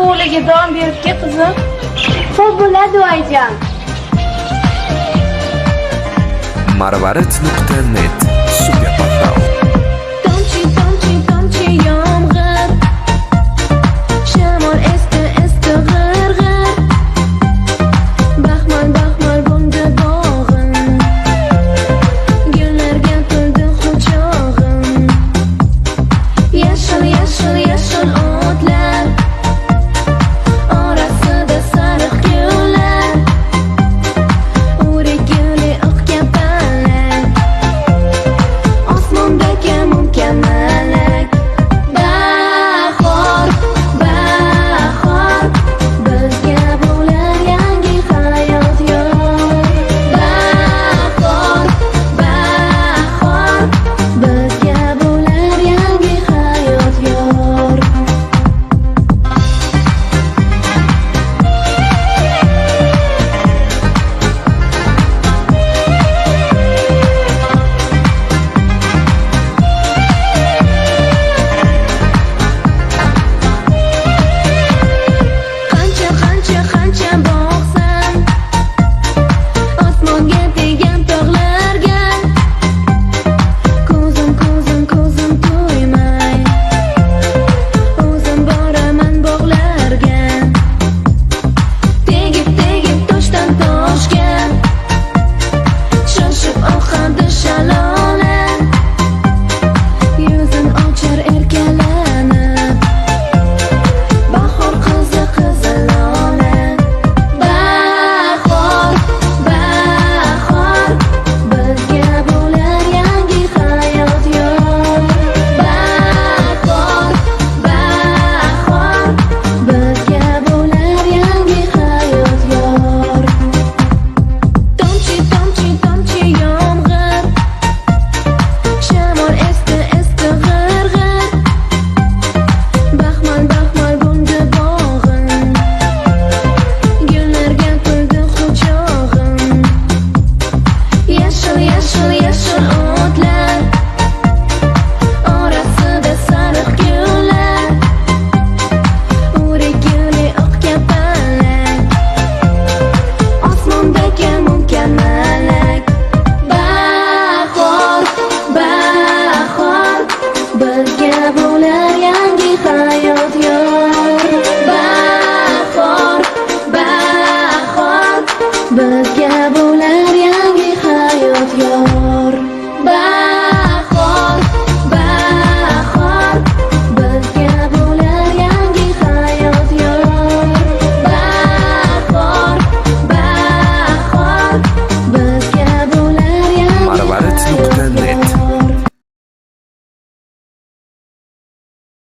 hovliga don berib kel qizim. Xo'p bo'ladi oyijon. Marvarid.net super portal. Tomchi tomchi tomchi yomg'ir, shamol esdi esdi g'ir-g'ir, baxmal baxmal bo'ldi bog'im, gullarga to'ldi quchog'im. Yashil yashil yashil o'tlar orasida sariq gullar, o'rik-guli oq kapalak, osmondagi mukammalak. Bahor, bahor, bizga bo'lar yangi hayot yo'l. Bahor, bahor, bizga bo'lar yangi hayot yo'l. Qancha qancha qancha boqsam osmonga tegan tog'larga, ko'zim ko'zim ko'zim to'ymay o'zim boraman bog'larga. Tegib tegib toshdan toshga shoshib oqadi shalola, yuzin ochar erkalanib bahor qizi qizilola. Bahor, bahor, bizga bo'lar yangi hayot yo'l. Bahor, bahor, bizga bo'lar yangi hayot yo'l. Tomchi tomchi tomchi yomg'ir, shamol esdi esdi g'ir-g'ir, baxmal baxmal bo'ldi bog'im, gullarga to'ldi quchog'im. Yashil yashil yashil